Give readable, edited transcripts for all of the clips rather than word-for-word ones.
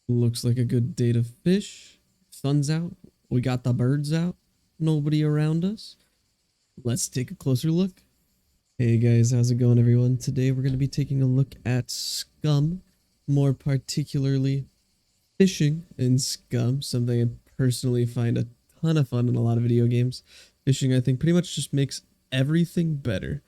Looks like a good day to fish. Sun's out. We got the birds out. Nobody around us. Let's take a closer look. Hey guys, how's it going everyone? Today we're going to be taking a look at SCUM, more particularly fishing in SCUM, something I personally find a ton of fun in a lot of video games. Fishing, I think, pretty much just makes everything better.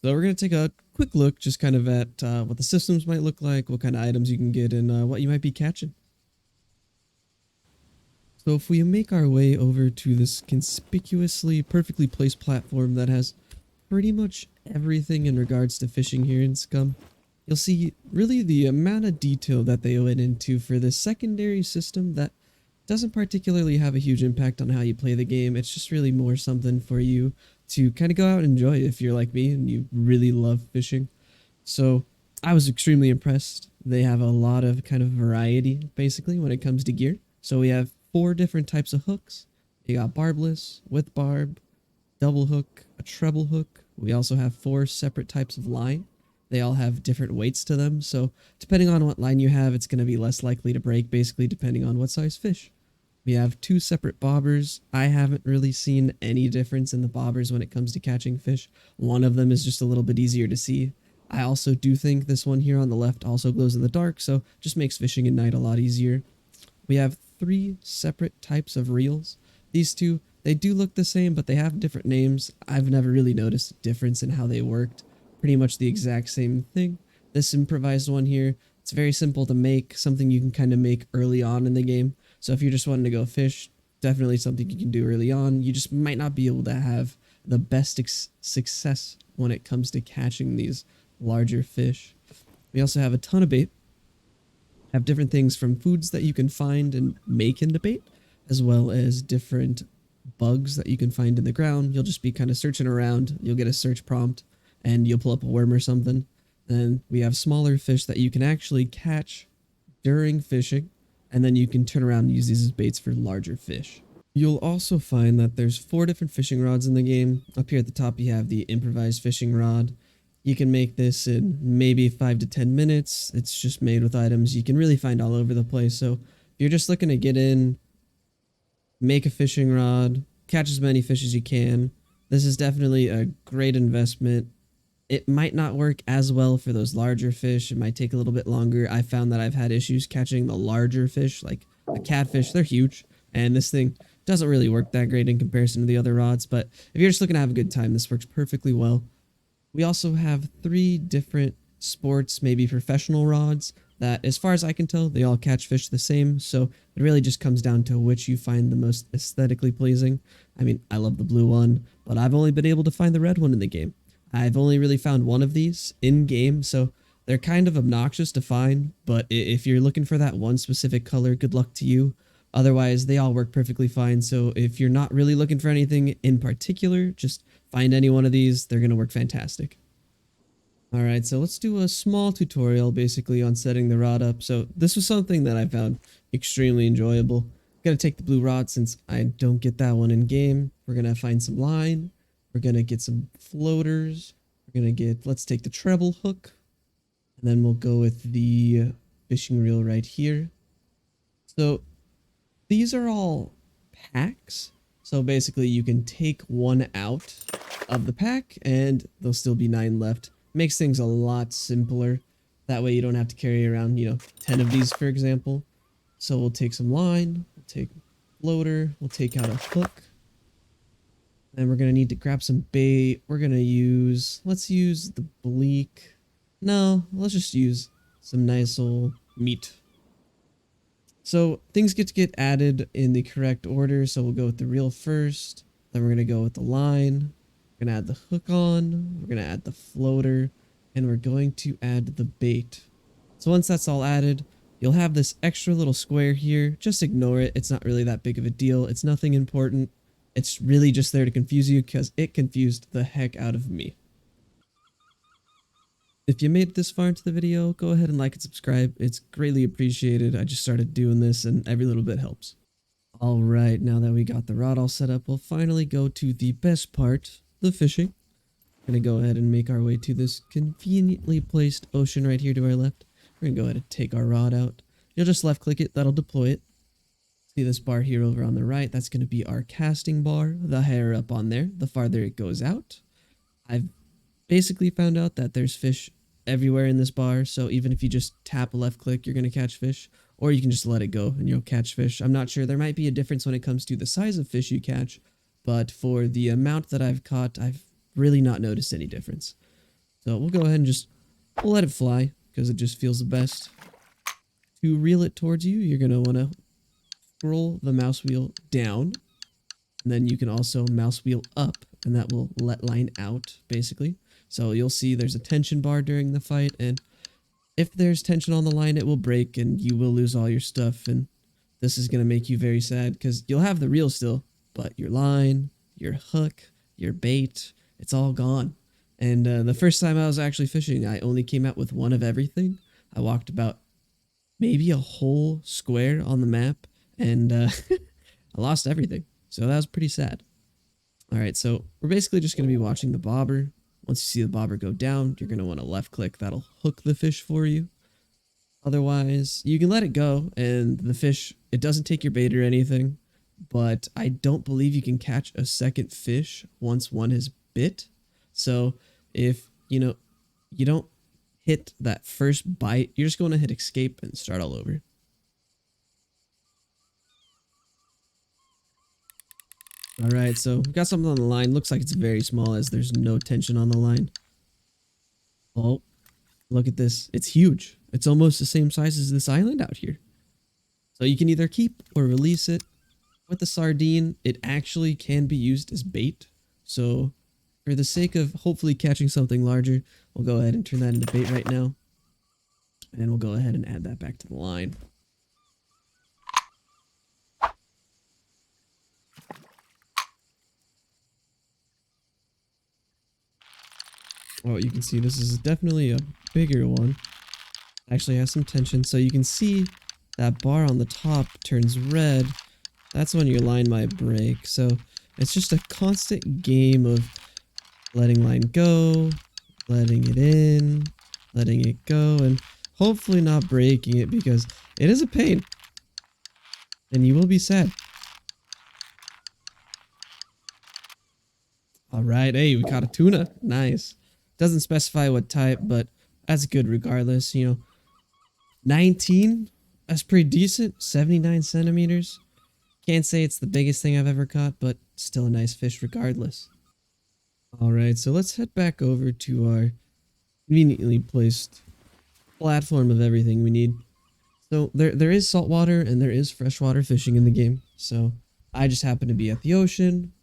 So we're going to take a quick look just kind of at what the systems might look like, what kind of items you can get, and what you might be catching. So if we make our way over to this conspicuously perfectly placed platform that has pretty much everything in regards to fishing here in SCUM, you'll see really the amount of detail that they went into for this secondary system that doesn't particularly have a huge impact on how you play the game. It's just really more something for you to kind of go out and enjoy if you're like me and you really love fishing. So I was extremely impressed. They have a lot of kind of variety basically when it comes to gear. So we have 4 different types of hooks. You got barbless, with barb, double hook, a treble hook. We also have 4 separate types of line. They all have different weights to them, so depending on what line you have, it's going to be less likely to break, basically depending on what size fish. We have 2 separate bobbers. I haven't really seen any difference in the bobbers when it comes to catching fish. One of them is just a little bit easier to see. I also do think this one here on the left also glows in the dark, so just makes fishing at night a lot easier. We have 3 separate types of reels. These two, they do look the same, but they have different names. I've never really noticed a difference in how they worked. Pretty much the exact same thing. This improvised one here, it's very simple to make, something you can kind of make early on in the game. So if you're just wanting to go fish, definitely something you can do early on. You just might not be able to have the best success when it comes to catching these larger fish. We also have a ton of bait. Have different things from foods that you can find and make into bait, as well as different bugs that you can find in the ground. You'll just be kind of searching around. You'll get a search prompt and you'll pull up a worm or something. Then we have smaller fish that you can actually catch during fishing, and then you can turn around and use these as baits for larger fish. You'll also find that there's 4 different fishing rods in the game. Up here at the top you have the Improvised Fishing Rod. You can make this in maybe 5 to 10 minutes. It's just made with items you can really find all over the place. So if you're just looking to get in, make a fishing rod, catch as many fish as you can, this is definitely a great investment. It might not work as well for those larger fish. It might take a little bit longer. I found that I've had issues catching the larger fish, like the catfish. They're huge, and this thing doesn't really work that great in comparison to the other rods. But if you're just looking to have a good time, this works perfectly well. We also have 3 different sports, maybe professional rods, that as far as I can tell, they all catch fish the same, so it really just comes down to which you find the most aesthetically pleasing. I mean, I love the blue one, but I've only been able to find the red one in the game. I've only really found one of these in-game, so they're kind of obnoxious to find, but if you're looking for that one specific color, good luck to you. Otherwise, they all work perfectly fine, so if you're not really looking for anything in particular, just find any one of these, they're going to work fantastic. Alright, so let's do a small tutorial basically on setting the rod up. So this was something that I found extremely enjoyable. Gotta take the blue rod since I don't get that one in game. We're gonna find some line. We're gonna get some floaters. We're gonna get, let's take the treble hook. And then we'll go with the fishing reel right here. So these are all packs. So basically you can take one out of the pack and there'll still be 9 left. Makes things a lot simpler. That way you don't have to carry around, 10 of these, for example. So we'll take some line, we'll take floater, we'll take out a hook. Then we're going to need to grab some bait. We're going to use, let's use the bleak. No, let's just use some nice old meat. So things get to get added in the correct order. So we'll go with the reel first. Then we're going to go with the line. We're going to add the hook on, we're going to add the floater, and we're going to add the bait. So once that's all added, you'll have this extra little square here. Just ignore it. It's not really that big of a deal. It's nothing important. It's really just there to confuse you because it confused the heck out of me. If you made it this far into the video, go ahead and like and subscribe. It's greatly appreciated. I just started doing this and every little bit helps. Alright, now that we got the rod all set up, we'll finally go to the best part, the fishing. We're going to go ahead and make our way to this conveniently placed ocean right here to our left. We're going to go ahead and take our rod out. you'll just left click it, that'll deploy it. See this bar here over on the right, that's going to be our casting bar. The higher up on there, the farther it goes out. I've basically found out that there's fish everywhere in this bar, so even if you just tap a left click, you're going to catch fish, or you can just let it go and you'll catch fish. I'm not sure, there might be a difference when it comes to the size of fish you catch, but for the amount that I've caught, I've really not noticed any difference. So we'll go ahead and we'll let it fly, because it just feels the best. To reel it towards you, you're going to want to scroll the mouse wheel down, and then you can also mouse wheel up, and that will let line out, basically. So you'll see there's a tension bar during the fight, and if there's tension on the line, it will break, and you will lose all your stuff, and this is going to make you very sad, because you'll have the reel still, but your line, your hook, your bait, it's all gone. And the first time I was actually fishing, I only came out with one of everything. I walked about maybe a whole square on the map, and I lost everything. So that was pretty sad. Alright, so we're basically just going to be watching the bobber. Once you see the bobber go down, you're going to want to left click. That'll hook the fish for you. Otherwise, you can let it go, and the fish, it doesn't take your bait or anything. But I don't believe you can catch a second fish once one has bit. So if, you don't hit that first bite, you're just going to hit escape and start all over. Alright, so we've got something on the line. Looks like it's very small as there's no tension on the line. Oh, look at this. It's huge. It's almost the same size as this island out here. So you can either keep or release it. With the sardine, it actually can be used as bait. So for the sake of hopefully catching something larger, we'll go ahead and turn that into bait right now. And we'll go ahead and add that back to the line. Oh, you can see this is definitely a bigger one. Actually has some tension, so you can see that bar on the top turns red. That's when your line might break. So it's just a constant game of letting line go, letting it in, letting it go, and hopefully not breaking it, because it is a pain. And you will be sad. Alright, hey, we caught a tuna. Nice. Doesn't specify what type, but that's good regardless. 19, that's pretty decent. 79 centimeters. Can't say it's the biggest thing I've ever caught, but still a nice fish regardless. Alright, so let's head back over to our conveniently placed platform of everything we need. So there is saltwater and there is freshwater fishing in the game. So I just happen to be at the ocean.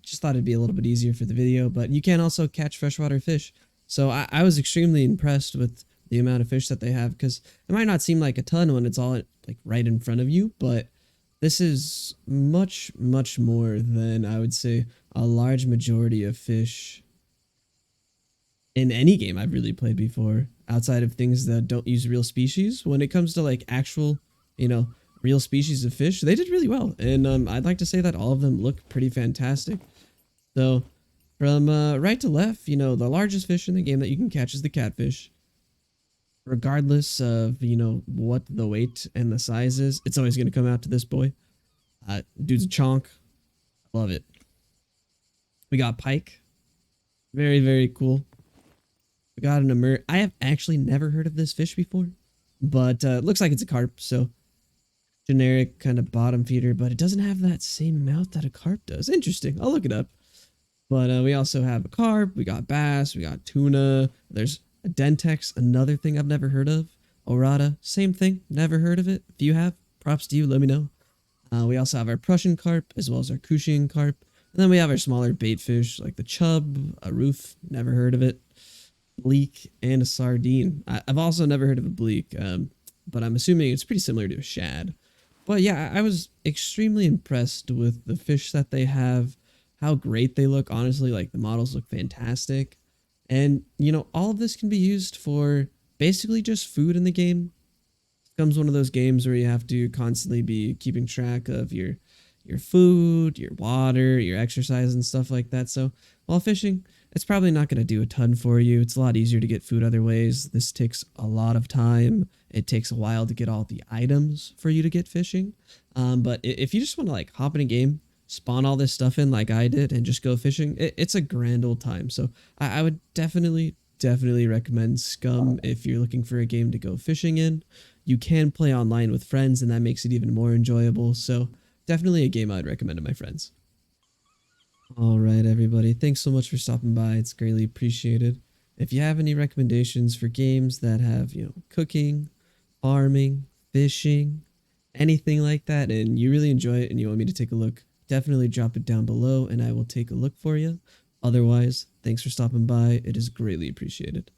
Just thought it'd be a little bit easier for the video, but you can also catch freshwater fish. So I was extremely impressed with the amount of fish that they have, because it might not seem like a ton when it's all like right in front of you, but this is much, much more than I would say a large majority of fish in any game I've really played before, outside of things that don't use real species. When it comes to like actual, real species of fish, they did really well. And I'd like to say that all of them look pretty fantastic. So from right to left, the largest fish in the game that you can catch is the catfish. Regardless of, what the weight and the size is, it's always going to come out to this boy. Dude's a chonk. Love it. We got pike. Very, very cool. We got an emer. I have actually never heard of this fish before, but looks like it's a carp, so generic kind of bottom feeder, but it doesn't have that same mouth that a carp does. Interesting. I'll look it up. But we also have a carp. We got bass. We got tuna. There's a dentex, another thing I've never heard of. Orata, same thing. Never heard of it. If you have, props to you. Let me know. We also have our Prussian carp as well as our Cushian carp. And then we have our smaller bait fish like the chub, a roof, never heard of it, bleak, and a sardine. I've also never heard of a bleak, but I'm assuming it's pretty similar to a shad. But yeah, I was extremely impressed with the fish that they have, how great they look. Honestly, like the models look fantastic. And, all of this can be used for basically just food in the game. SCUM's one of those games where you have to constantly be keeping track of your food, your water, your exercise, and stuff like that. So while fishing, it's probably not going to do a ton for you. It's a lot easier to get food other ways. This takes a lot of time. It takes a while to get all the items for you to get fishing. But if you just want to like hop in a game, spawn all this stuff in like I did and just go fishing, it's a grand old time. So I would definitely recommend Scum if you're looking for a game to go fishing in. You can play online with friends and that makes it even more enjoyable. So definitely a game I'd recommend to my friends. All right, everybody. Thanks so much for stopping by. It's greatly appreciated. If you have any recommendations for games that have, cooking, farming, fishing, anything like that, and you really enjoy it and you want me to take a look, definitely drop it down below and I will take a look for you. Otherwise, thanks for stopping by. It is greatly appreciated.